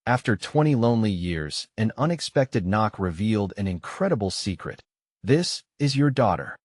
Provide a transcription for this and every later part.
After 20 lonely years, an unexpected knock revealed an incredible secret. "This is your daughter."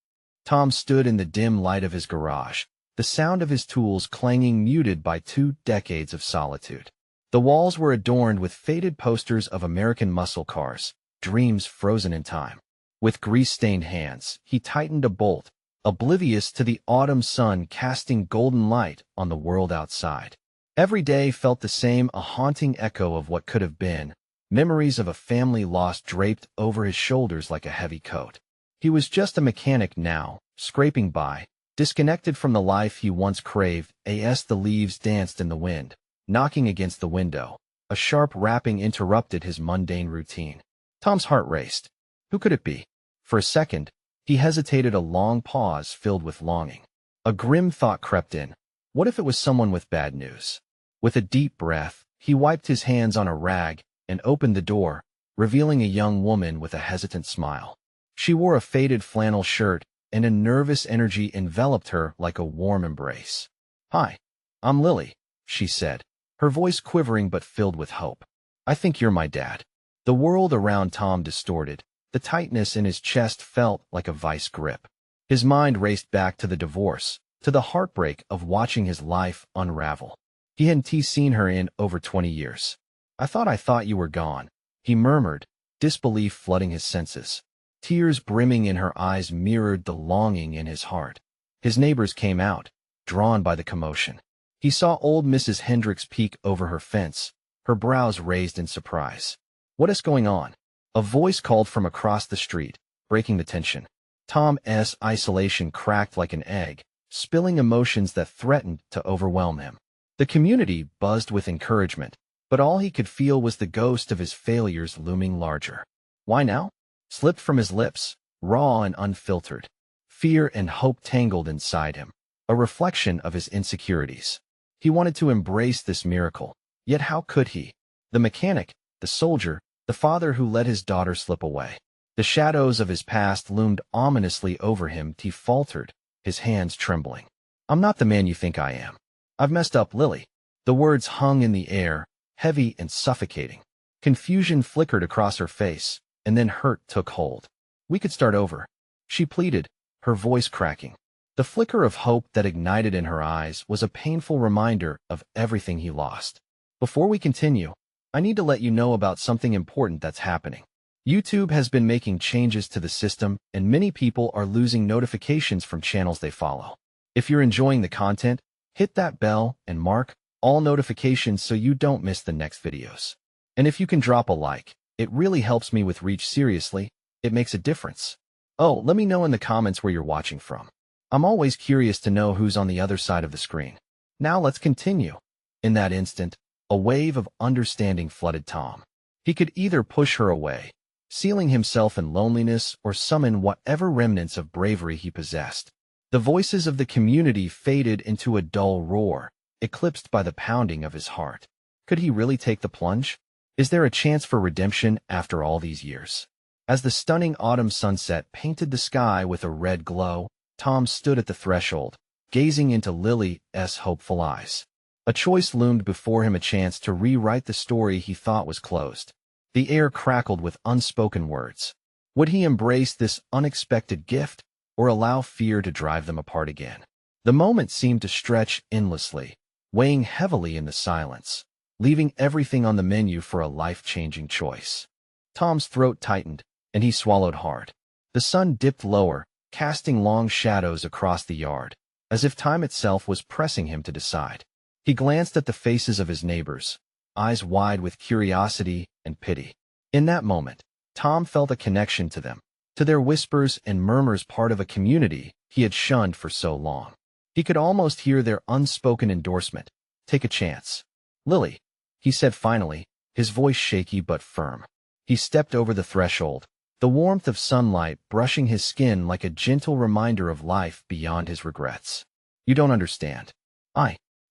Tom stood in the dim light of his garage, the sound of his tools clanging muted by 2 decades of solitude. The walls were adorned with faded posters of American muscle cars, dreams frozen in time. With grease-stained hands, he tightened a bolt, oblivious to the autumn sun casting golden light on the world outside. Every day felt the same, a haunting echo of what could have been, memories of a family lost draped over his shoulders like a heavy coat. He was just a mechanic now, scraping by, disconnected from the life he once craved. As the leaves danced in the wind, knocking against the window, a sharp rapping interrupted his mundane routine. Tom's heart raced. Who could it be? For a second, he hesitated, a long pause filled with longing. A grim thought crept in. What if it was someone with bad news? With a deep breath, he wiped his hands on a rag and opened the door, revealing a young woman with a hesitant smile. She wore a faded flannel shirt, and a nervous energy enveloped her like a warm embrace. "Hi, I'm Lily," she said, her voice quivering but filled with hope. "I think you're my dad." The world around Tom distorted. The tightness in his chest felt like a vice grip. His mind raced back to the divorce, to the heartbreak of watching his life unravel. He hadn't seen her in over 20 years. I thought you were gone," he murmured, disbelief flooding his senses. Tears brimming in her eyes mirrored the longing in his heart. His neighbors came out, drawn by the commotion. He saw old Mrs. Hendricks peek over her fence, her brows raised in surprise. "What is going on?" A voice called from across the street, breaking the tension. Tom's isolation cracked like an egg, spilling emotions that threatened to overwhelm him. The community buzzed with encouragement, but all he could feel was the ghost of his failures looming larger. "Why now?" slipped from his lips, raw and unfiltered. Fear and hope tangled inside him, a reflection of his insecurities. He wanted to embrace this miracle, yet how could he? The mechanic, the soldier, the father who let his daughter slip away. The shadows of his past loomed ominously over him. He faltered, his hands trembling. "I'm not the man you think I am. I've messed up, Lily." The words hung in the air, heavy and suffocating. Confusion flickered across her face, and then hurt took hold. "We could start over," she pleaded, her voice cracking. The flicker of hope that ignited in her eyes was a painful reminder of everything he lost. "Before we continue, I need to let you know about something important that's happening. YouTube has been making changes to the system, and many people are losing notifications from channels they follow. If you're enjoying the content, hit that bell and mark all notifications so you don't miss the next videos. And if you can drop a like, it really helps me with reach. Seriously, it makes a difference. Oh, let me know in the comments where you're watching from. I'm always curious to know who's on the other side of the screen. Now let's continue." In that instant, a wave of understanding flooded Tom. He could either push her away, sealing himself in loneliness, or summon whatever remnants of bravery he possessed. The voices of the community faded into a dull roar, eclipsed by the pounding of his heart. Could he really take the plunge? Is there a chance for redemption after all these years? As the stunning autumn sunset painted the sky with a red glow, Tom stood at the threshold, gazing into Lily's hopeful eyes. A choice loomed before him, a chance to rewrite the story he thought was closed. The air crackled with unspoken words. Would he embrace this unexpected gift, or allow fear to drive them apart again? The moment seemed to stretch endlessly, weighing heavily in the silence, leaving everything on the menu for a life-changing choice. Tom's throat tightened, and he swallowed hard. The sun dipped lower, casting long shadows across the yard, as if time itself was pressing him to decide. He glanced at the faces of his neighbors, eyes wide with curiosity and pity. In that moment, Tom felt a connection to them, to their whispers and murmurs, part of a community he had shunned for so long. He could almost hear their unspoken endorsement. "Take a chance, Lily," he said finally, his voice shaky but firm. He stepped over the threshold, the warmth of sunlight brushing his skin like a gentle reminder of life beyond his regrets. "You don't understand.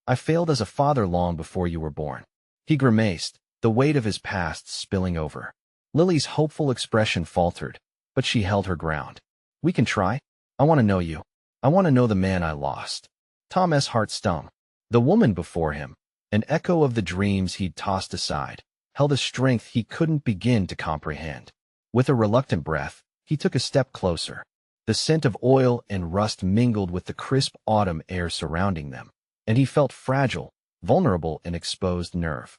I failed as a father long before you were born." He grimaced, the weight of his past spilling over. Lily's hopeful expression faltered, but she held her ground. "We can try. I want to know you. I want to know the man I lost." Tom's heart stung. The woman before him, an echo of the dreams he'd tossed aside, held a strength he couldn't begin to comprehend. With a reluctant breath, he took a step closer. The scent of oil and rust mingled with the crisp autumn air surrounding them, and he felt fragile, vulnerable, and exposed nerve.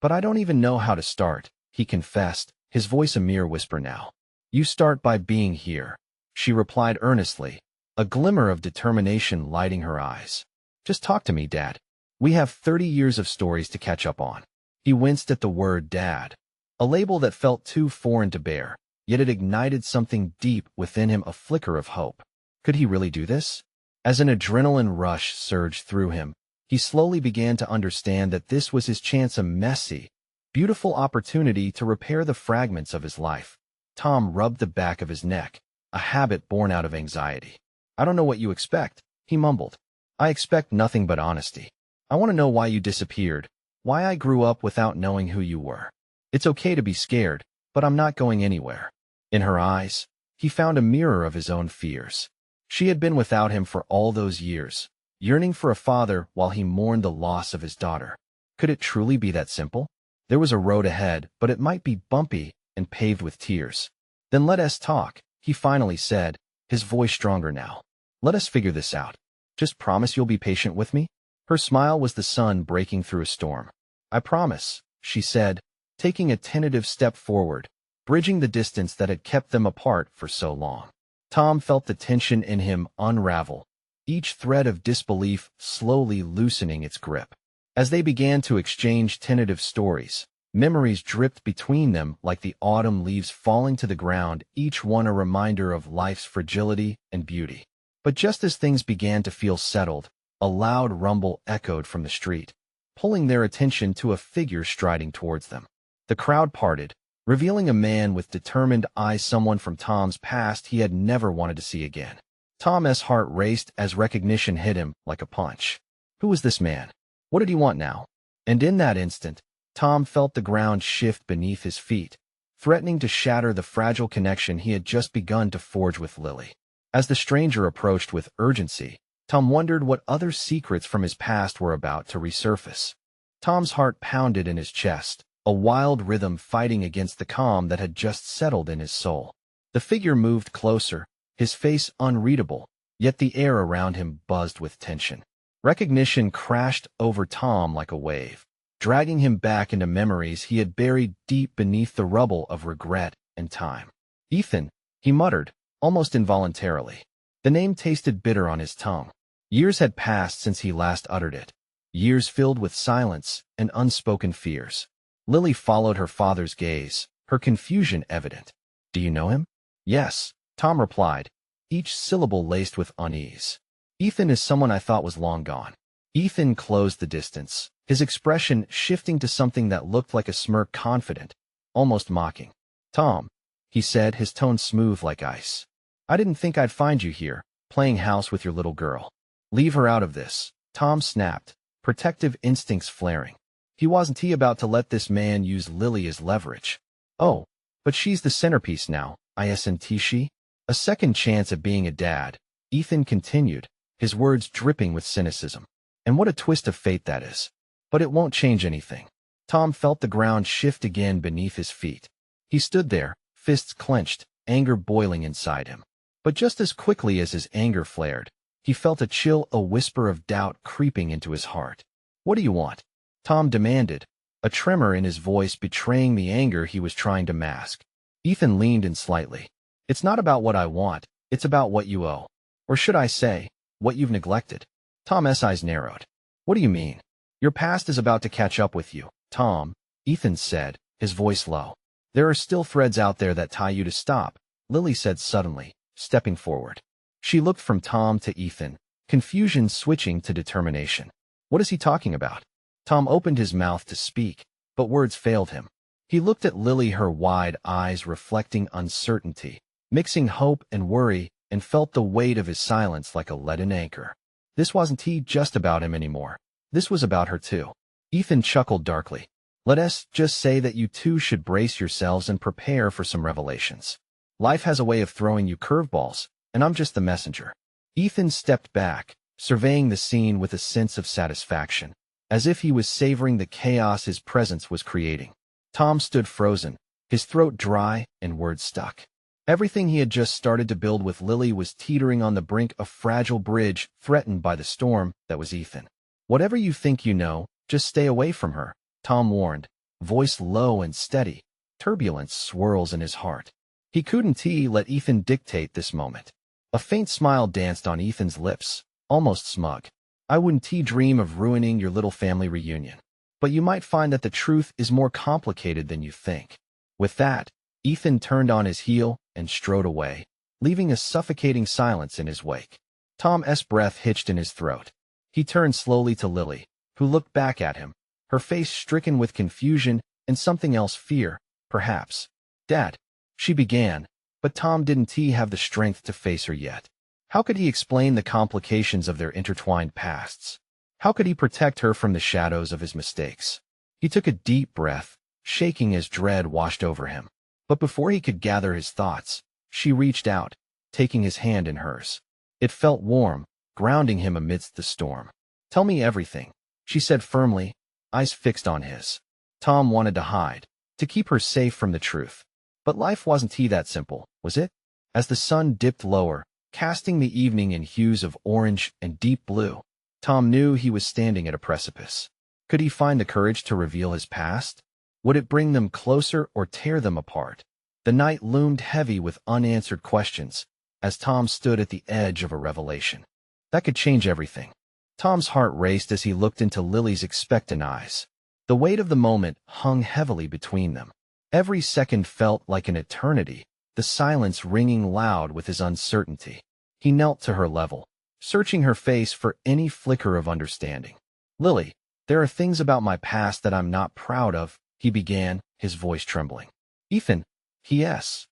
"But I don't even know how to start," he confessed, his voice a mere whisper now. "You start by being here," she replied earnestly, a glimmer of determination lighting her eyes. "Just talk to me, Dad. We have 30 years of stories to catch up on." He winced at the word Dad, a label that felt too foreign to bear, yet it ignited something deep within him, a flicker of hope. Could he really do this? As an adrenaline rush surged through him, he slowly began to understand that this was his chance, a messy, beautiful opportunity to repair the fragments of his life. Tom rubbed the back of his neck, a habit born out of anxiety. "I don't know what you expect," he mumbled. "I expect nothing but honesty. I want to know why you disappeared, why I grew up without knowing who you were. It's okay to be scared, but I'm not going anywhere." In her eyes, he found a mirror of his own fears. She had been without him for all those years, yearning for a father while he mourned the loss of his daughter. Could it truly be that simple? There was a road ahead, but it might be bumpy and paved with tears. "Then let us talk," he finally said, his voice stronger now. "Let us figure this out. Just promise you'll be patient with me?" Her smile was the sun breaking through a storm. "I promise," she said, taking a tentative step forward, bridging the distance that had kept them apart for so long. Tom felt the tension in him unravel, each thread of disbelief slowly loosening its grip. As they began to exchange tentative stories, memories dripped between them like the autumn leaves falling to the ground, each one a reminder of life's fragility and beauty. But just as things began to feel settled, a loud rumble echoed from the street, pulling their attention to a figure striding towards them. The crowd parted, revealing a man with determined eyes, someone from Tom's past he had never wanted to see again. Tom's heart raced as recognition hit him like a punch. Who was this man? What did he want now? And in that instant, Tom felt the ground shift beneath his feet, threatening to shatter the fragile connection he had just begun to forge with Lily. As the stranger approached with urgency, Tom wondered what other secrets from his past were about to resurface. Tom's heart pounded in his chest, a wild rhythm fighting against the calm that had just settled in his soul. The figure moved closer, his face unreadable, yet the air around him buzzed with tension. Recognition crashed over Tom like a wave, dragging him back into memories he had buried deep beneath the rubble of regret and time. "Ethan," he muttered, almost involuntarily. The name tasted bitter on his tongue. Years had passed since he last uttered it, years filled with silence and unspoken fears. Lily followed her father's gaze, her confusion evident. "Do you know him?" "Yes," Tom replied, each syllable laced with unease. "Ethan is someone I thought was long gone." Ethan closed the distance, his expression shifting to something that looked like a smirk, confident, almost mocking. "Tom," he said, his tone smooth like ice. "I didn't think I'd find you here, playing house with your little girl." "Leave her out of this," Tom snapped, protective instincts flaring. Wasn't he about to let this man use Lily as leverage? "Oh, but she's the centerpiece now, isn't she?" "A second chance at being a dad," Ethan continued, his words dripping with cynicism. "And what a twist of fate that is. But it won't change anything." Tom felt the ground shift again beneath his feet. He stood there, fists clenched, anger boiling inside him. But just as quickly as his anger flared, he felt a chill, a whisper of doubt creeping into his heart. "What do you want?" Tom demanded, a tremor in his voice betraying the anger he was trying to mask. Ethan leaned in slightly. "It's not about what I want, it's about what you owe. Or should I say, what you've neglected." Tom's eyes narrowed. "What do you mean?" "Your past is about to catch up with you, Tom," Ethan said, his voice low. "There are still threads out there that tie you to stop," Lily said suddenly, stepping forward. She looked from Tom to Ethan, confusion switching to determination. "What is he talking about?" Tom opened his mouth to speak, but words failed him. He looked at Lily, her wide eyes reflecting uncertainty, mixing hope and worry, and felt the weight of his silence like a leaden anchor. This wasn't just about him anymore. This was about her too. Ethan chuckled darkly. "Let us just say that you two should brace yourselves and prepare for some revelations. Life has a way of throwing you curveballs, and I'm just the messenger." Ethan stepped back, surveying the scene with a sense of satisfaction, as if he was savoring the chaos his presence was creating. Tom stood frozen, his throat dry and words stuck. Everything he had just started to build with Lily was teetering on the brink of a fragile bridge threatened by the storm that was Ethan. Whatever you think you know, just stay away from her, Tom warned, voice low and steady. Turbulence swirls in his heart. He couldn't let Ethan dictate this moment. A faint smile danced on Ethan's lips, almost smug. I wouldn't dream of ruining your little family reunion. But you might find that the truth is more complicated than you think. With that, Ethan turned on his heel and strode away, leaving a suffocating silence in his wake. Tom's breath hitched in his throat. He turned slowly to Lily, who looked back at him, her face stricken with confusion and something else, fear, perhaps. Dad, she began, but Tom didn't have the strength to face her yet. How could he explain the complications of their intertwined pasts? How could he protect her from the shadows of his mistakes? He took a deep breath, shaking as dread washed over him. But before he could gather his thoughts, she reached out, taking his hand in hers. It felt warm, grounding him amidst the storm. Tell me everything, she said firmly, eyes fixed on his. Tom wanted to hide, to keep her safe from the truth. But life wasn't that simple, was it? As the sun dipped lower, casting the evening in hues of orange and deep blue, Tom knew he was standing at a precipice. Could he find the courage to reveal his past? Would it bring them closer or tear them apart? The night loomed heavy with unanswered questions, as Tom stood at the edge of a revelation. That could change everything. Tom's heart raced as he looked into Lily's expectant eyes. The weight of the moment hung heavily between them. Every second felt like an eternity, the silence ringing loud with his uncertainty. He knelt to her level, searching her face for any flicker of understanding. Lily, there are things about my past that I'm not proud of, he began, his voice trembling. Ethan, he is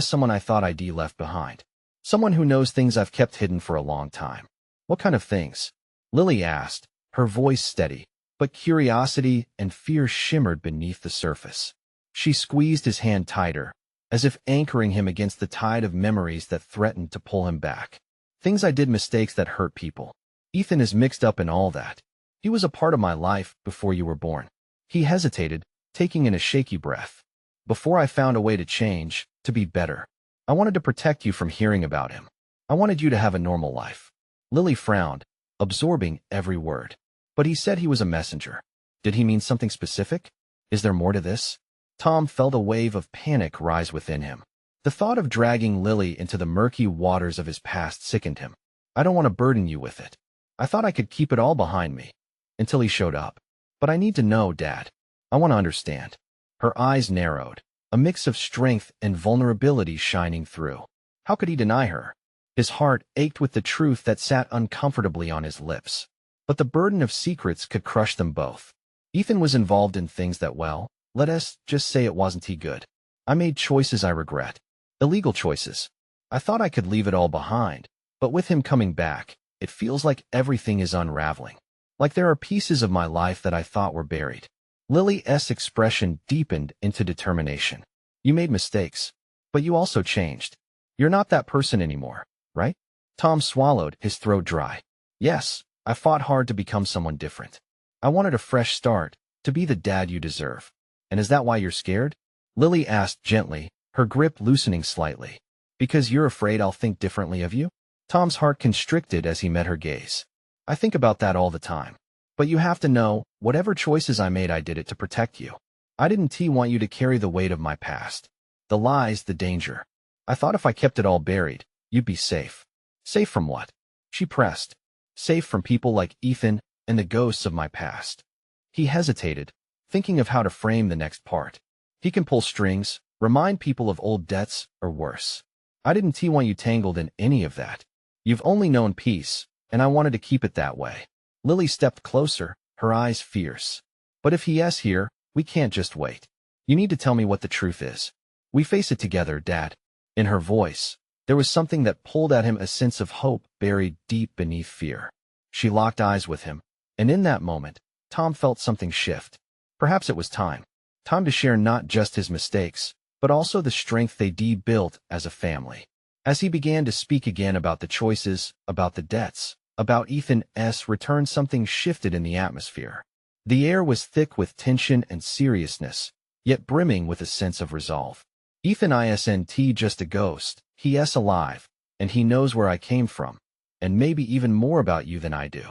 someone I thought I'd left behind. Someone who knows things I've kept hidden for a long time. What kind of things? Lily asked, her voice steady, but curiosity and fear shimmered beneath the surface. She squeezed his hand tighter, as if anchoring him against the tide of memories that threatened to pull him back. Things I did, mistakes that hurt people. Ethan is mixed up in all that. He was a part of my life before you were born. He hesitated, taking in a shaky breath. Before I found a way to change, to be better. I wanted to protect you from hearing about him. I wanted you to have a normal life. Lily frowned, absorbing every word. But he said he was a messenger. Did he mean something specific? Is there more to this? Tom felt a wave of panic rise within him. The thought of dragging Lily into the murky waters of his past sickened him. I don't want to burden you with it. I thought I could keep it all behind me. Until he showed up. But I need to know, Dad. I want to understand. Her eyes narrowed, a mix of strength and vulnerability shining through. How could he deny her? His heart ached with the truth that sat uncomfortably on his lips. But the burden of secrets could crush them both. Ethan was involved in things that, well, let us just say it wasn't good. I made choices I regret. Illegal choices. I thought I could leave it all behind, but with him coming back, it feels like everything is unraveling. Like there are pieces of my life that I thought were buried. Lily's expression deepened into determination. You made mistakes, but you also changed. You're not that person anymore, right? Tom swallowed, his throat dry. Yes, I fought hard to become someone different. I wanted a fresh start, to be the dad you deserve. And is that why you're scared? Lily asked gently, her grip loosening slightly. Because you're afraid I'll think differently of you? Tom's heart constricted as he met her gaze. I think about that all the time. But you have to know, whatever choices I made, I did it to protect you. I didn't want you to carry the weight of my past. The lies, the danger. I thought if I kept it all buried, you'd be safe. Safe from what? She pressed. Safe from people like Ethan and the ghosts of my past. He hesitated, thinking of how to frame the next part. He can pull strings, remind people of old debts, or worse. I didn't want you tangled in any of that. You've only known peace, and I wanted to keep it that way. Lily stepped closer, her eyes fierce. But if he is here, we can't just wait. You need to tell me what the truth is. We face it together, Dad. In her voice, there was something that pulled at him, a sense of hope buried deep beneath fear. She locked eyes with him, and in that moment, Tom felt something shift. Perhaps it was time. Time to share not just his mistakes, but also the strength they built as a family. As he began to speak again about the choices, about the debts, about Ethan's return, something shifted in the atmosphere. The air was thick with tension and seriousness, yet brimming with a sense of resolve. Ethan isn't just a ghost, he's alive, and he knows where I came from, and maybe even more about you than I do.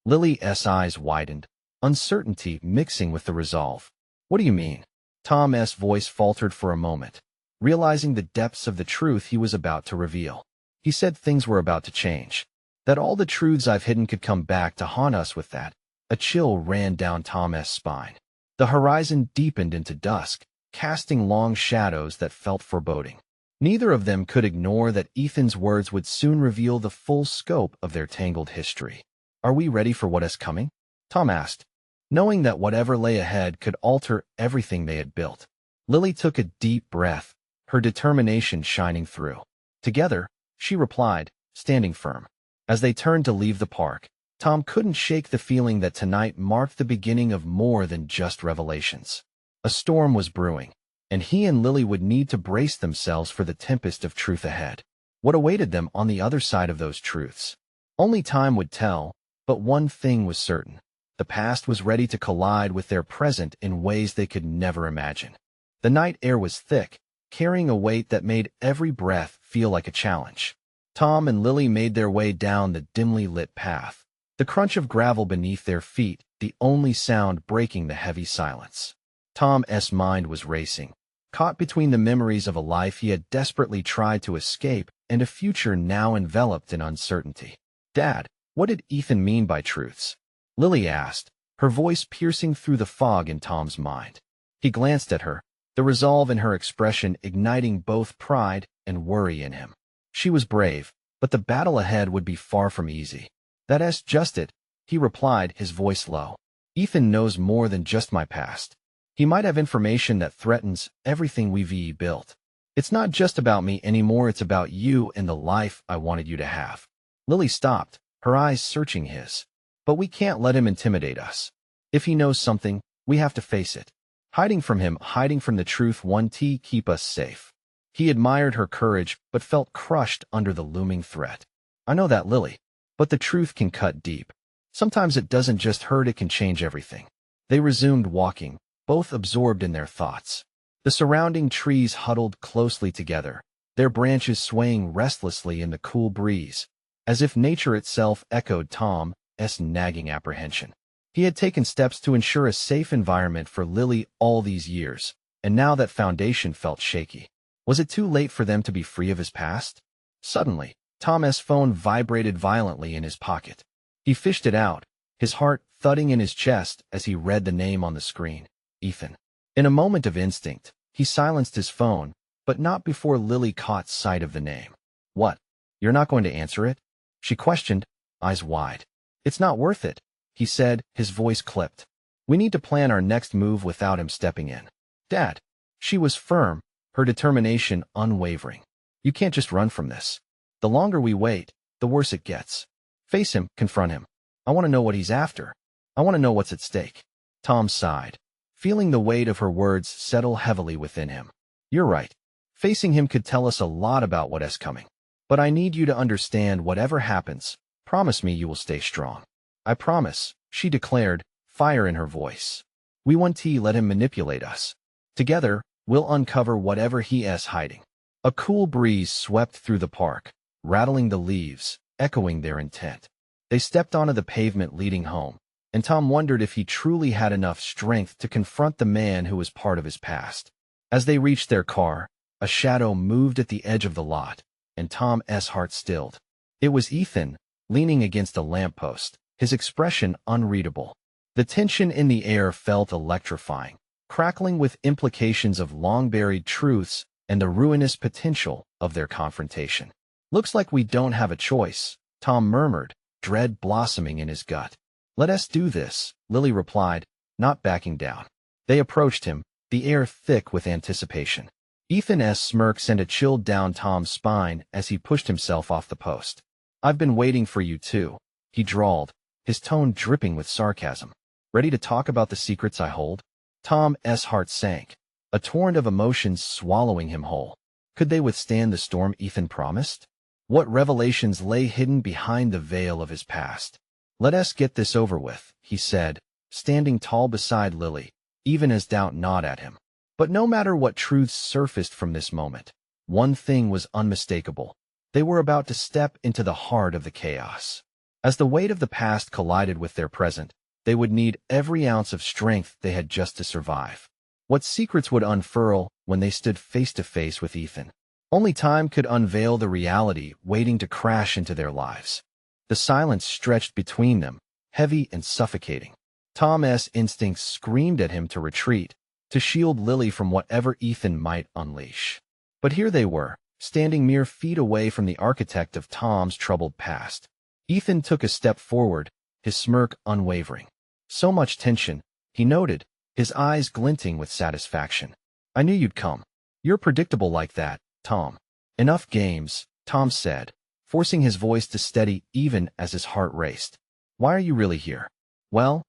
Lily's eyes widened, uncertainty mixing with the resolve. What do you mean? Tom's voice faltered for a moment, realizing the depths of the truth he was about to reveal. He said things were about to change, that all the truths I've hidden could come back to haunt us with that. A chill ran down Tom's spine. The horizon deepened into dusk, casting long shadows that felt foreboding. Neither of them could ignore that Ethan's words would soon reveal the full scope of their tangled history. Are we ready for what is coming? Tom asked, knowing that whatever lay ahead could alter everything they had built. Lily took a deep breath, her determination shining through. Together, she replied, standing firm. As they turned to leave the park, Tom couldn't shake the feeling that tonight marked the beginning of more than just revelations. A storm was brewing, and he and Lily would need to brace themselves for the tempest of truth ahead. What awaited them on the other side of those truths? Only time would tell, but one thing was certain. The past was ready to collide with their present in ways they could never imagine. The night air was thick, carrying a weight that made every breath feel like a challenge. Tom and Lily made their way down the dimly lit path, the crunch of gravel beneath their feet, the only sound breaking the heavy silence. Tom's mind was racing, caught between the memories of a life he had desperately tried to escape and a future now enveloped in uncertainty. Dad, what did Ethan mean by truths? Lily asked, her voice piercing through the fog in Tom's mind. He glanced at her, the resolve in her expression igniting both pride and worry in him. She was brave, but the battle ahead would be far from easy. That's just it, he replied, his voice low. Ethan knows more than just my past. He might have information that threatens everything we've built. It's not just about me anymore, it's about you and the life I wanted you to have. Lily stopped, her eyes searching his. But we can't let him intimidate us. If he knows something, we have to face it. Hiding from him, hiding from the truth won't keep us safe. He admired her courage, but felt crushed under the looming threat. I know that, Lily, but the truth can cut deep. Sometimes it doesn't just hurt, it can change everything. They resumed walking, both absorbed in their thoughts. The surrounding trees huddled closely together, their branches swaying restlessly in the cool breeze, as if nature itself echoed Tom's nagging apprehension. He had taken steps to ensure a safe environment for Lily all these years, and now that foundation felt shaky. Was it too late for them to be free of his past? Suddenly, Tom's phone vibrated violently in his pocket. He fished it out, his heart thudding in his chest as he read the name on the screen. Ethan. In a moment of instinct, he silenced his phone, but not before Lily caught sight of the name. What? You're not going to answer it? She questioned, eyes wide. It's not worth it, he said, his voice clipped. We need to plan our next move without him stepping in. Dad. She was firm, her determination unwavering. You can't just run from this. The longer we wait, the worse it gets. Face him, confront him. I want to know what he's after. I want to know what's at stake. Tom sighed, feeling the weight of her words settle heavily within him. You're right. Facing him could tell us a lot about what is coming. But I need you to understand whatever happens, promise me you will stay strong. I promise, she declared, fire in her voice. We won't let him manipulate us. Together, we'll uncover whatever he is hiding. A cool breeze swept through the park, rattling the leaves, echoing their intent. They stepped onto the pavement leading home, and Tom wondered if he truly had enough strength to confront the man who was part of his past. As they reached their car, a shadow moved at the edge of the lot, and Tom's heart stilled. It was Ethan, leaning against a lamppost, his expression unreadable. The tension in the air felt electrifying, crackling with implications of long-buried truths and the ruinous potential of their confrontation. Looks like we don't have a choice, Tom murmured, dread blossoming in his gut. Let us do this, Lily replied, not backing down. They approached him, the air thick with anticipation. Ethan's smirk sent a chill down Tom's spine as he pushed himself off the post. I've been waiting for you too, he drawled, his tone dripping with sarcasm. Ready to talk about the secrets I hold? Tom's heart sank, a torrent of emotions swallowing him whole. Could they withstand the storm Ethan promised? What revelations lay hidden behind the veil of his past? Let us get this over with, he said, standing tall beside Lily, even as doubt gnawed at him. But no matter what truths surfaced from this moment, one thing was unmistakable. They were about to step into the heart of the chaos. As the weight of the past collided with their present, they would need every ounce of strength they had just to survive. What secrets would unfurl when they stood face to face with Ethan? Only time could unveil the reality waiting to crash into their lives. The silence stretched between them, heavy and suffocating. Tom's instincts screamed at him to retreat, to shield Lily from whatever Ethan might unleash. But here they were, standing mere feet away from the architect of Tom's troubled past. Ethan took a step forward, his smirk unwavering. So much tension, he noted, his eyes glinting with satisfaction. "I knew you'd come. You're predictable like that, Tom." "Enough games," Tom said, forcing his voice to steady even as his heart raced. "Why are you really here?" Well,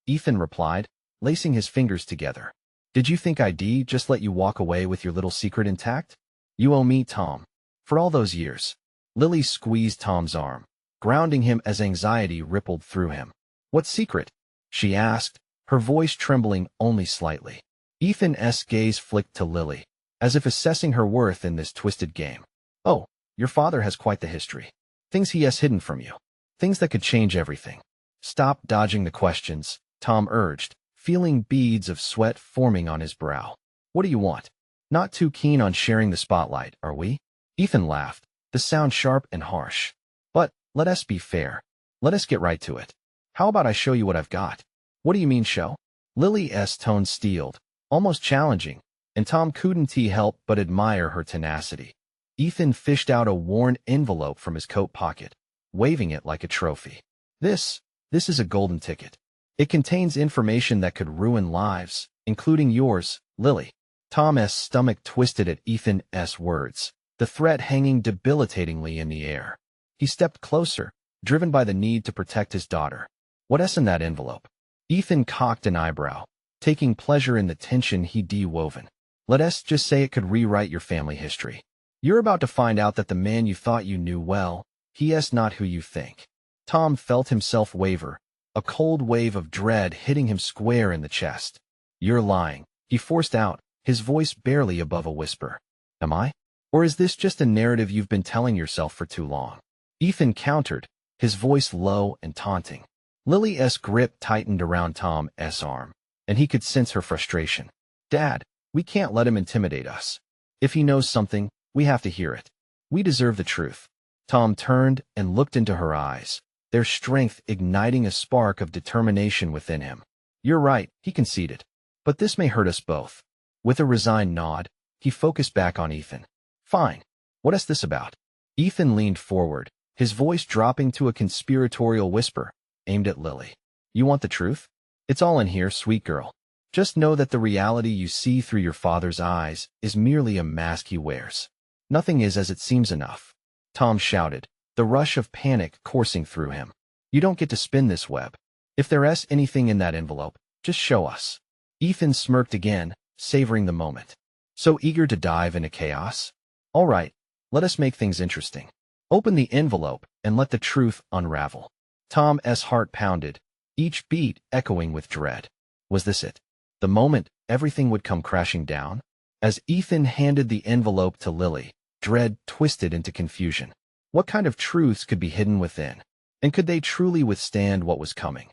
Ethan replied, lacing his fingers together. "Did you think I'd just let you walk away with your little secret intact? You owe me, Tom. For all those years." Lily squeezed Tom's arm, grounding him as anxiety rippled through him. "What secret?" she asked, her voice trembling only slightly. Ethan's gaze flicked to Lily, as if assessing her worth in this twisted game. "Oh, your father has quite the history. Things he has hidden from you. Things that could change everything." "Stop dodging the questions," Tom urged, feeling beads of sweat forming on his brow. "What do you want? Not too keen on sharing the spotlight, are we?" Ethan laughed, the sound sharp and harsh. "But let us be fair. Let us get right to it. How about I show you what I've got?" "What do you mean, show?" Lily's tone steeled, almost challenging, and Tom couldn't help but admire her tenacity. Ethan fished out a worn envelope from his coat pocket, waving it like a trophy. This is a golden ticket. It contains information that could ruin lives, including yours, Lily." Tom's stomach twisted at Ethan's words, the threat hanging debilitatingly in the air. He stepped closer, driven by the need to protect his daughter. "What's in that envelope?" Ethan cocked an eyebrow, taking pleasure in the tension he'd woven. "Let's just say it could rewrite your family history. You're about to find out that the man you thought you knew well, he's not who you think." Tom felt himself waver, a cold wave of dread hitting him square in the chest. "You're lying," he forced out, his voice barely above a whisper. "Am I? Or is this just a narrative you've been telling yourself for too long?" Ethan countered, his voice low and taunting. Lily's grip tightened around Tom's arm, and he could sense her frustration. "Dad, we can't let him intimidate us. If he knows something, we have to hear it. We deserve the truth." Tom turned and looked into her eyes, their strength igniting a spark of determination within him. "You're right," he conceded. "But this may hurt us both." With a resigned nod, he focused back on Ethan. "Fine. What's this about?" Ethan leaned forward, his voice dropping to a conspiratorial whisper, aimed at Lily. "You want the truth? It's all in here, sweet girl. Just know that the reality you see through your father's eyes is merely a mask he wears. Nothing is as it seems enough." Tom shouted, the rush of panic coursing through him. "You don't get to spin this web. If there's anything in that envelope, just show us." Ethan smirked again, savoring the moment. So eager to dive into chaos? "All right, let us make things interesting. Open the envelope and let the truth unravel." Tom's heart pounded, each beat echoing with dread. Was this it? The moment everything would come crashing down? As Ethan handed the envelope to Lily, dread twisted into confusion. What kind of truths could be hidden within? And could they truly withstand what was coming?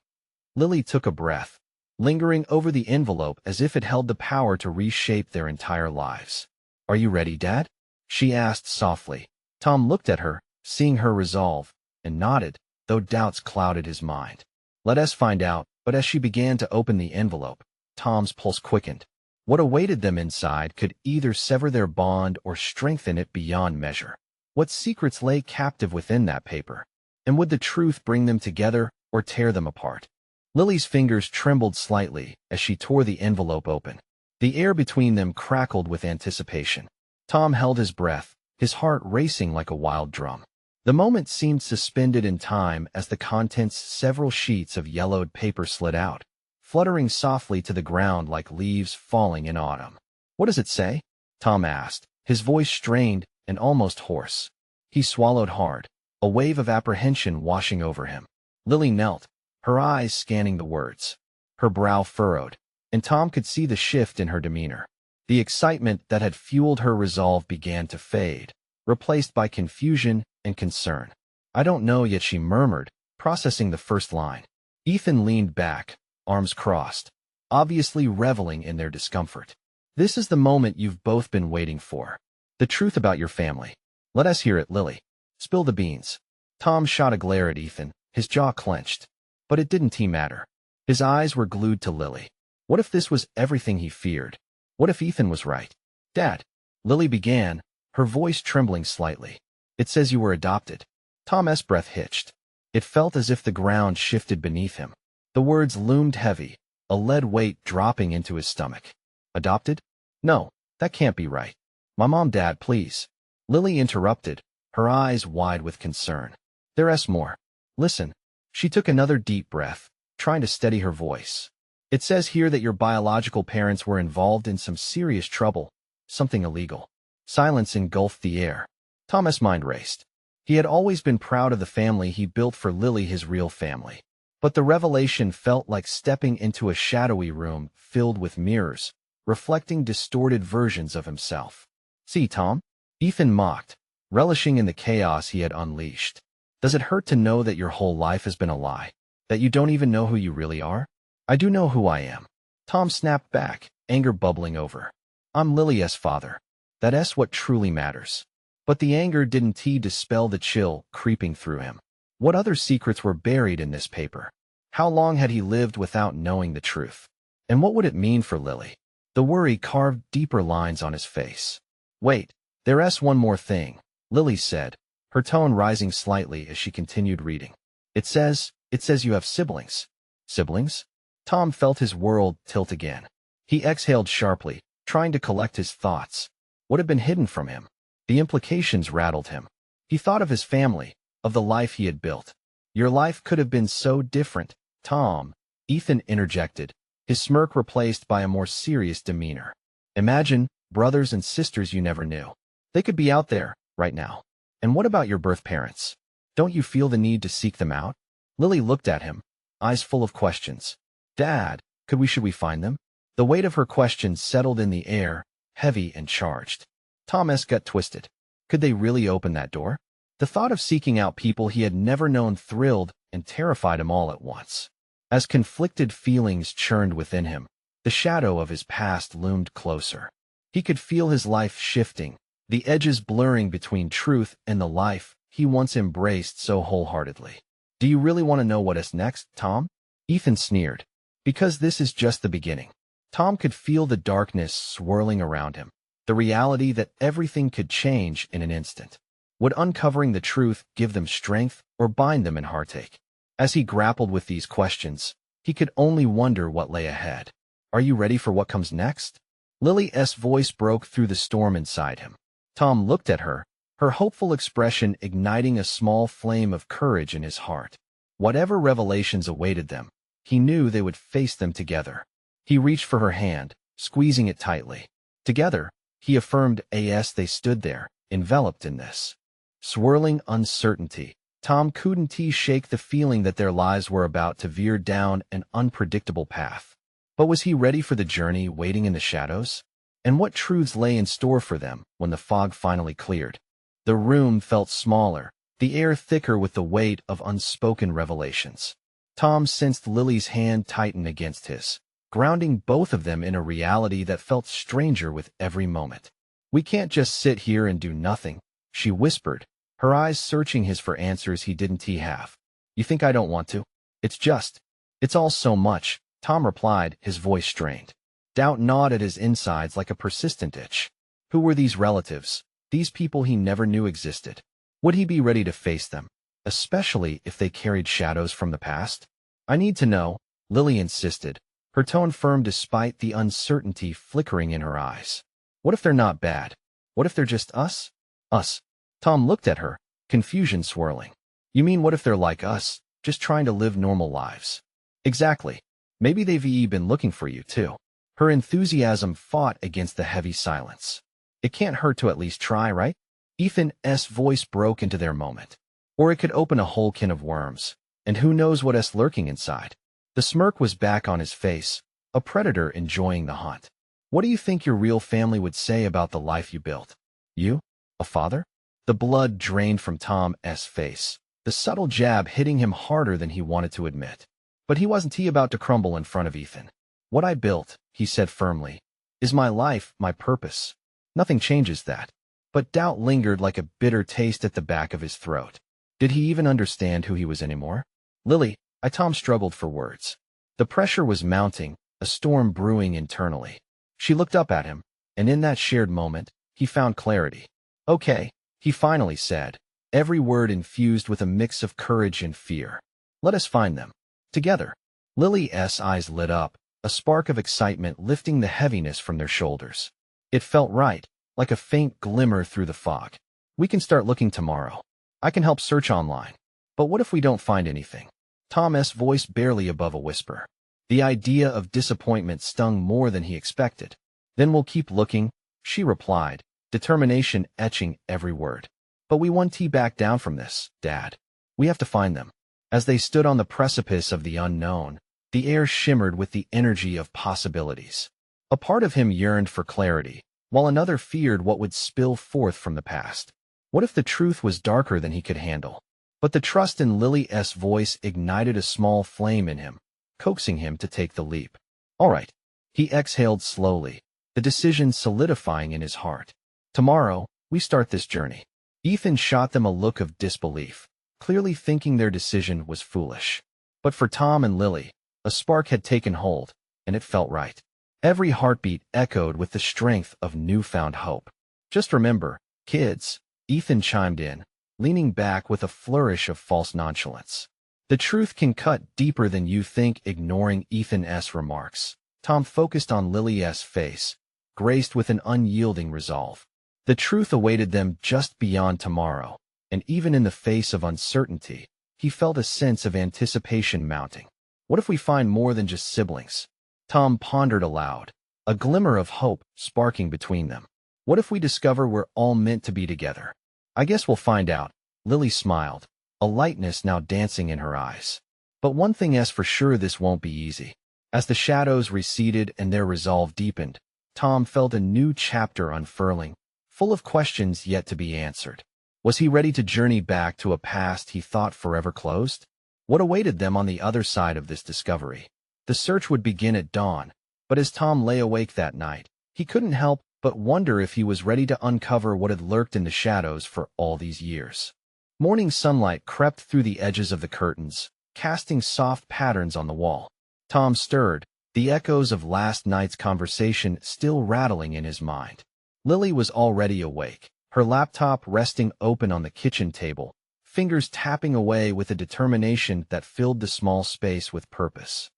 Lily took a breath, lingering over the envelope as if it held the power to reshape their entire lives. "Are you ready, Dad?" she asked softly. Tom looked at her, seeing her resolve, and nodded, though doubts clouded his mind. "Let us find out." But as she began to open the envelope, Tom's pulse quickened. What awaited them inside could either sever their bond or strengthen it beyond measure. What secrets lay captive within that paper? And would the truth bring them together or tear them apart? Lily's fingers trembled slightly as she tore the envelope open. The air between them crackled with anticipation. Tom held his breath, his heart racing like a wild drum. The moment seemed suspended in time as the contents several sheets of yellowed paper slid out, fluttering softly to the ground like leaves falling in autumn. "What does it say?" Tom asked, his voice strained and almost hoarse. He swallowed hard, a wave of apprehension washing over him. Lily knelt, her eyes scanning the words, her brow furrowed. and Tom could see the shift in her demeanor. The excitement that had fueled her resolve began to fade, replaced by confusion and concern. "I don't know yet," she murmured, processing the first line. Ethan leaned back, arms crossed, obviously reveling in their discomfort. "This is the moment you've both been waiting for. The truth about your family. Let us hear it, Lily. Spill the beans." Tom shot a glare at Ethan, his jaw clenched. But it didn't matter. His eyes were glued to Lily. What if this was everything he feared? What if Ethan was right? "Dad," Lily began, her voice trembling slightly. "It says you were adopted." Tom's breath hitched. It felt as if the ground shifted beneath him. The words loomed heavy, a lead weight dropping into his stomach. "Adopted? No, that can't be right. My mom, Dad, please." Lily interrupted, her eyes wide with concern. "There's more. Listen." She took another deep breath, trying to steady her voice. "It says here that your biological parents were involved in some serious trouble, something illegal." Silence engulfed the air. Tom's mind raced. He had always been proud of the family he built for Lily, his real family. But the revelation felt like stepping into a shadowy room filled with mirrors, reflecting distorted versions of himself. "See, Tom?" Ethan mocked, relishing in the chaos he had unleashed. "Does it hurt to know that your whole life has been a lie? That you don't even know who you really are?" "I do know who I am." Tom snapped back, anger bubbling over. "I'm Lily's father. That's what truly matters." But the anger didn't dispel the chill creeping through him. What other secrets were buried in this paper? How long had he lived without knowing the truth? And what would it mean for Lily? The worry carved deeper lines on his face. "Wait, there's one more thing," Lily said, her tone rising slightly as she continued reading. It says you have siblings." "Siblings?" Tom felt his world tilt again. He exhaled sharply, trying to collect his thoughts. What had been hidden from him? The implications rattled him. He thought of his family, of the life he had built. "Your life could have been so different, Tom," Ethan interjected, his smirk replaced by a more serious demeanor. "Imagine brothers and sisters you never knew. They could be out there, right now. And what about your birth parents? Don't you feel the need to seek them out?" Lily looked at him, eyes full of questions. "Dad, should we find them?" The weight of her question settled in the air, heavy and charged. Tom's gut twisted. Could they really open that door? The thought of seeking out people he had never known thrilled and terrified him all at once. As conflicted feelings churned within him, the shadow of his past loomed closer. He could feel his life shifting, the edges blurring between truth and the life he once embraced so wholeheartedly. "Do you really want to know what is next, Tom?" Ethan sneered. "Because this is just the beginning." Tom could feel the darkness swirling around him, the reality that everything could change in an instant. Would uncovering the truth give them strength or bind them in heartache? As he grappled with these questions, he could only wonder what lay ahead. "Are you ready for what comes next?" Lily's voice broke through the storm inside him. Tom looked at her, her hopeful expression igniting a small flame of courage in his heart. Whatever revelations awaited them, he knew they would face them together. He reached for her hand, squeezing it tightly. Together, he affirmed, as they stood there, enveloped in this swirling uncertainty. Tom couldn't shake the feeling that their lives were about to veer down an unpredictable path. But was he ready for the journey waiting in the shadows? And what truths lay in store for them when the fog finally cleared? The room felt smaller, the air thicker with the weight of unspoken revelations. Tom sensed Lily's hand tighten against his, grounding both of them in a reality that felt stranger with every moment. "We can't just sit here and do nothing," she whispered, her eyes searching his for answers he didn't have. "You think I don't want to? It's all so much," Tom replied, his voice strained. Doubt gnawed at his insides like a persistent itch. Who were these relatives, these people he never knew existed? Would he be ready to face them, especially if they carried shadows from the past? "I need to know," Lily insisted, her tone firm despite the uncertainty flickering in her eyes. "What if they're not bad? What if they're just us?" "Us?" Tom looked at her, confusion swirling. "You mean what if they're like us, just trying to live normal lives?" "Exactly. Maybe they've been looking for you, too." Her enthusiasm fought against the heavy silence. "It can't hurt to at least try, right?" Ethan's voice broke into their moment. "Or it could open a whole can of worms, and who knows what's lurking inside." The smirk was back on his face, a predator enjoying the hunt. What do you think your real family would say about the life you built? You? A father? The blood drained from Tom's face, the subtle jab hitting him harder than he wanted to admit. But he wasn't about to crumble in front of Ethan. What I built, he said firmly, is my life, my purpose. Nothing changes that. But doubt lingered like a bitter taste at the back of his throat. Did he even understand who he was anymore? Lily, Tom struggled for words. The pressure was mounting, a storm brewing internally. She looked up at him, and in that shared moment, he found clarity. Okay, he finally said, every word infused with a mix of courage and fear. Let us find them. Together. Lily's eyes lit up, a spark of excitement lifting the heaviness from their shoulders. It felt right, like a faint glimmer through the fog. We can start looking tomorrow. I can help search online. But what if we don't find anything? Tom's voice barely above a whisper. The idea of disappointment stung more than he expected. Then we'll keep looking, she replied, determination etching every word. But we won't back down from this, Dad. We have to find them. As they stood on the precipice of the unknown, the air shimmered with the energy of possibilities. A part of him yearned for clarity, while another feared what would spill forth from the past. What if the truth was darker than he could handle? But the trust in Lily's voice ignited a small flame in him, coaxing him to take the leap. All right. He exhaled slowly, the decision solidifying in his heart. Tomorrow, we start this journey. Ethan shot them a look of disbelief, clearly thinking their decision was foolish. But for Tom and Lily, a spark had taken hold, and it felt right. Every heartbeat echoed with the strength of newfound hope. Just remember, kids, Ethan chimed in, leaning back with a flourish of false nonchalance. The truth can cut deeper than you think. Ignoring Ethan's remarks, Tom focused on Lily's face, graced with an unyielding resolve. The truth awaited them just beyond tomorrow, and even in the face of uncertainty, he felt a sense of anticipation mounting. What if we find more than just siblings? Tom pondered aloud, a glimmer of hope sparking between them. What if we discover we're all meant to be together? I guess we'll find out. Lily smiled, a lightness now dancing in her eyes. But one thing is for sure, this won't be easy. As the shadows receded and their resolve deepened, Tom felt a new chapter unfurling, full of questions yet to be answered. Was he ready to journey back to a past he thought forever closed? What awaited them on the other side of this discovery? The search would begin at dawn, but as Tom lay awake that night, he couldn't help but wonder if he was ready to uncover what had lurked in the shadows for all these years. Morning sunlight crept through the edges of the curtains, casting soft patterns on the wall. Tom stirred, the echoes of last night's conversation still rattling in his mind. Lily was already awake, her laptop resting open on the kitchen table, fingers tapping away with a determination that filled the small space with purpose.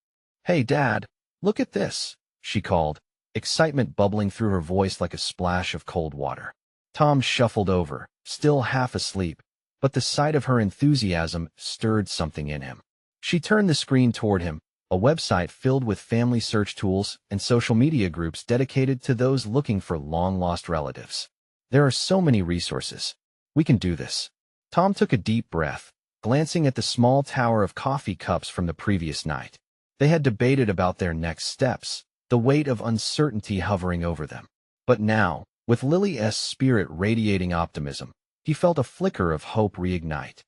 Hey, Dad, look at this, she called, excitement bubbling through her voice like a splash of cold water. Tom shuffled over, still half asleep, but the sight of her enthusiasm stirred something in him. She turned the screen toward him, a website filled with family search tools and social media groups dedicated to those looking for long-lost relatives. There are so many resources. We can do this. Tom took a deep breath, glancing at the small tower of coffee cups from the previous night. They had debated about their next steps, the weight of uncertainty hovering over them. But now, with Lily's spirit radiating optimism, he felt a flicker of hope reignite.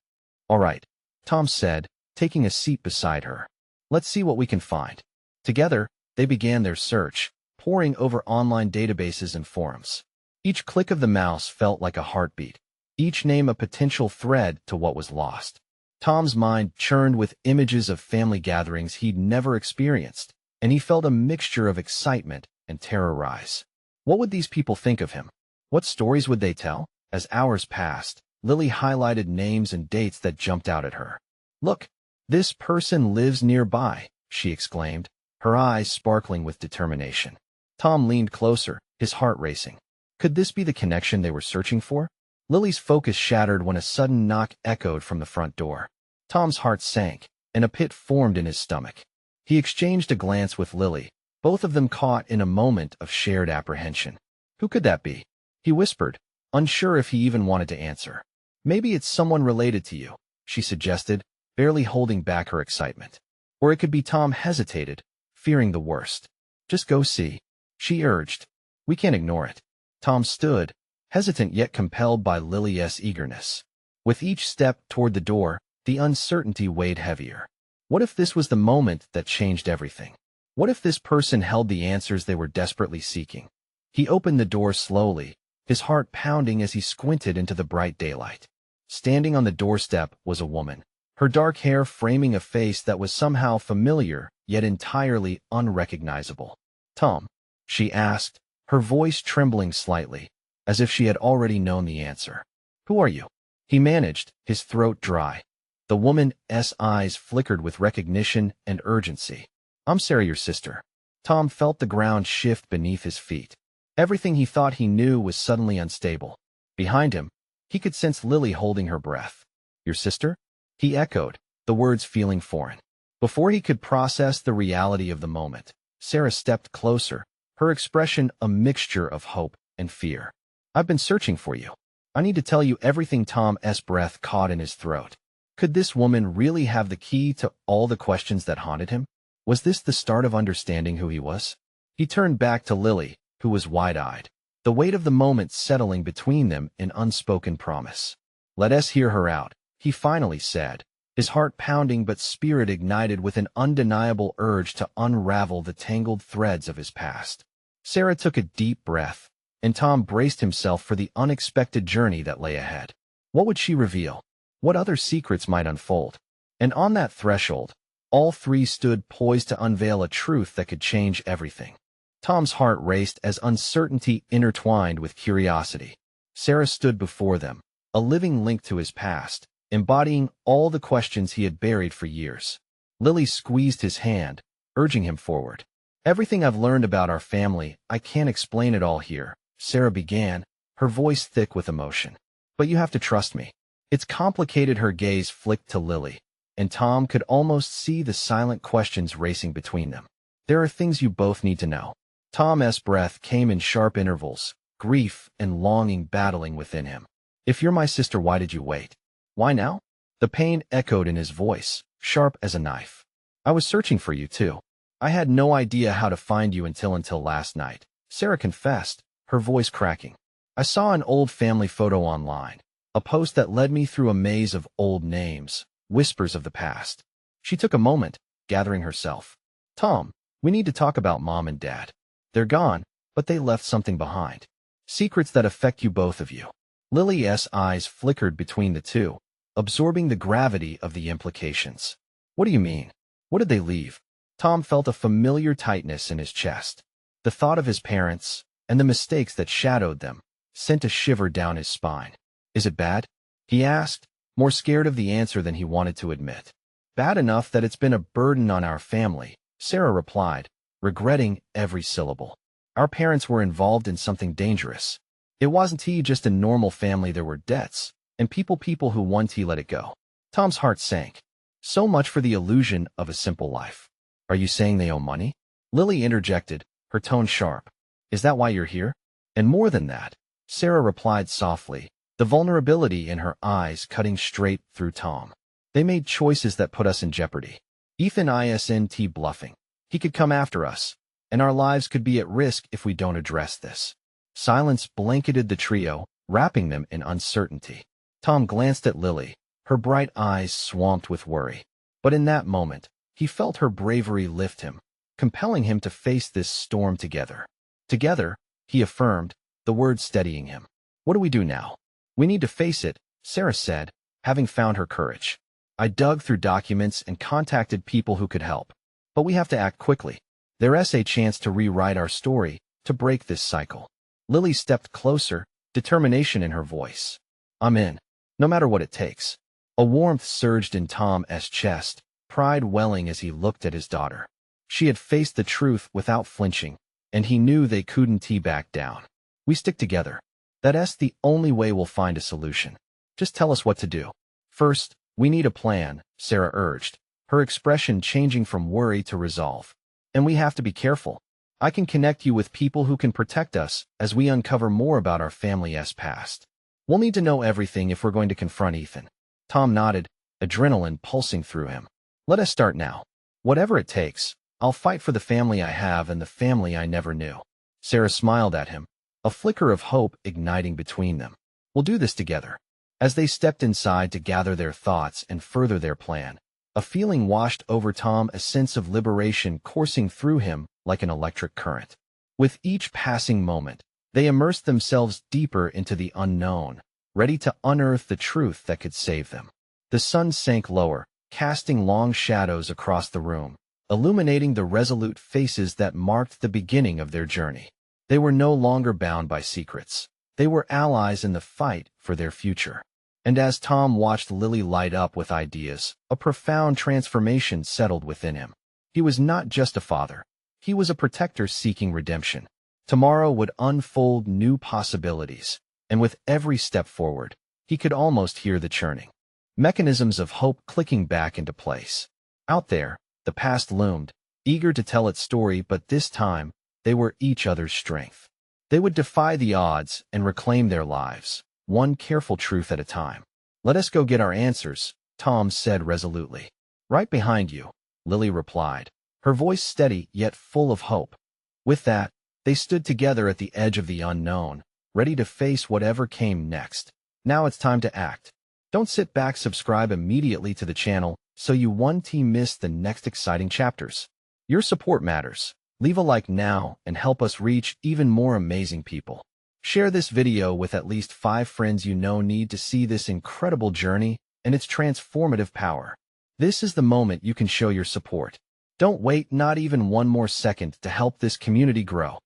All right, Tom said, taking a seat beside her. Let's see what we can find. Together, they began their search, poring over online databases and forums. Each click of the mouse felt like a heartbeat, each name a potential thread to what was lost. Tom's mind churned with images of family gatherings he'd never experienced, and he felt a mixture of excitement and terror rise. What would these people think of him? What stories would they tell? As hours passed, Lily highlighted names and dates that jumped out at her. Look, this person lives nearby, she exclaimed, her eyes sparkling with determination. Tom leaned closer, his heart racing. Could this be the connection they were searching for? Lily's focus shattered when a sudden knock echoed from the front door. Tom's heart sank, and a pit formed in his stomach. He exchanged a glance with Lily, both of them caught in a moment of shared apprehension. Who could that be? He whispered, unsure if he even wanted to answer. Maybe it's someone related to you, she suggested, barely holding back her excitement. Or it could be. Tom hesitated, fearing the worst. Just go see, she urged. We can't ignore it. Tom stood, hesitant yet compelled by Lily's eagerness. With each step toward the door, the uncertainty weighed heavier. What if this was the moment that changed everything? What if this person held the answers they were desperately seeking? He opened the door slowly, his heart pounding as he squinted into the bright daylight. Standing on the doorstep was a woman, her dark hair framing a face that was somehow familiar yet entirely unrecognizable. Tom, she asked, her voice trembling slightly, as if she had already known the answer. Who are you? He managed, his throat dry. The woman's eyes flickered with recognition and urgency. I'm Sarah, your sister. Tom felt the ground shift beneath his feet. Everything he thought he knew was suddenly unstable. Behind him, he could sense Lily holding her breath. Your sister? He echoed, the words feeling foreign. Before he could process the reality of the moment, Sarah stepped closer, her expression a mixture of hope and fear. I've been searching for you. I need to tell you everything. Tom's breath caught in his throat. Could this woman really have the key to all the questions that haunted him? Was this the start of understanding who he was? He turned back to Lily, who was wide-eyed, the weight of the moment settling between them in unspoken promise. Let us hear her out, he finally said, his heart pounding but spirit ignited with an undeniable urge to unravel the tangled threads of his past. Sarah took a deep breath, and Tom braced himself for the unexpected journey that lay ahead. What would she reveal? What other secrets might unfold? And on that threshold, all three stood poised to unveil a truth that could change everything. Tom's heart raced as uncertainty intertwined with curiosity. Sarah stood before them, a living link to his past, embodying all the questions he had buried for years. Lily squeezed his hand, urging him forward. Everything I've learned about our family, I can't explain it all here, Sarah began, her voice thick with emotion. But you have to trust me. It's complicated. Her gaze flicked to Lily, and Tom could almost see the silent questions racing between them. There are things you both need to know. Tom's breath came in sharp intervals, grief and longing battling within him. If you're my sister, why did you wait? Why now? The pain echoed in his voice, sharp as a knife. I was searching for you too. I had no idea how to find you until last night, Sarah confessed, her voice cracking. I saw an old family photo online, a post that led me through a maze of old names, whispers of the past. She took a moment, gathering herself. Tom, we need to talk about Mom and Dad. They're gone, but they left something behind. Secrets that affect you, both of you. Lily's eyes flickered between the two, absorbing the gravity of the implications. What do you mean? What did they leave? Tom felt a familiar tightness in his chest. The thought of his parents, and the mistakes that shadowed them, sent a shiver down his spine. Is it bad? He asked, more scared of the answer than he wanted to admit. Bad enough that it's been a burden on our family, Sarah replied, regretting every syllable. Our parents were involved in something dangerous. It wasn't just a normal family. There were debts, and people who once let it go. Tom's heart sank. So much for the illusion of a simple life. Are you saying they owe money? Lily interjected, her tone sharp. Is that why you're here? And more than that, Sarah replied softly, the vulnerability in her eyes cutting straight through Tom. They made choices that put us in jeopardy. Ethan isn't bluffing. He could come after us, and our lives could be at risk if we don't address this. Silence blanketed the trio, wrapping them in uncertainty. Tom glanced at Lily, her bright eyes swamped with worry. But in that moment, he felt her bravery lift him, compelling him to face this storm together. Together, he affirmed, the words steadying him. What do we do now? We need to face it, Sarah said, having found her courage. I dug through documents and contacted people who could help. But we have to act quickly. There's a chance to rewrite our story, to break this cycle. Lily stepped closer, determination in her voice. I'm in, no matter what it takes. A warmth surged in Tom's chest, pride welling as he looked at his daughter. She had faced the truth without flinching, and he knew they couldn't back down. We stick together. That's the only way we'll find a solution. Just tell us what to do. First, we need a plan, Sarah urged, her expression changing from worry to resolve. And we have to be careful. I can connect you with people who can protect us as we uncover more about our family's past. We'll need to know everything if we're going to confront Ethan. Tom nodded, adrenaline pulsing through him. Let us start now. Whatever it takes, I'll fight for the family I have and the family I never knew. Sarah smiled at him, a flicker of hope igniting between them. We'll do this together. As they stepped inside to gather their thoughts and further their plan, a feeling washed over Tom, a sense of liberation coursing through him like an electric current. With each passing moment, they immersed themselves deeper into the unknown, ready to unearth the truth that could save them. The sun sank lower, casting long shadows across the room, illuminating the resolute faces that marked the beginning of their journey. They were no longer bound by secrets. They were allies in the fight for their future. And as Tom watched Lily light up with ideas, a profound transformation settled within him. He was not just a father. He was a protector seeking redemption. Tomorrow would unfold new possibilities, and with every step forward, he could almost hear the churning mechanisms of hope clicking back into place. Out there, the past loomed, eager to tell its story, but this time, they were each other's strength. They would defy the odds and reclaim their lives, one careful truth at a time. Let us go get our answers, Tom said resolutely. Right behind you, Lily replied, her voice steady yet full of hope. With that, they stood together at the edge of the unknown, ready to face whatever came next. Now it's time to act. Don't sit back, subscribe immediately to the channel so you won't miss the next exciting chapters. Your support matters. Leave a like now and help us reach even more amazing people. Share this video with at least 5 friends you know need to see this incredible journey and its transformative power. This is the moment you can show your support. Don't wait not even one more second to help this community grow.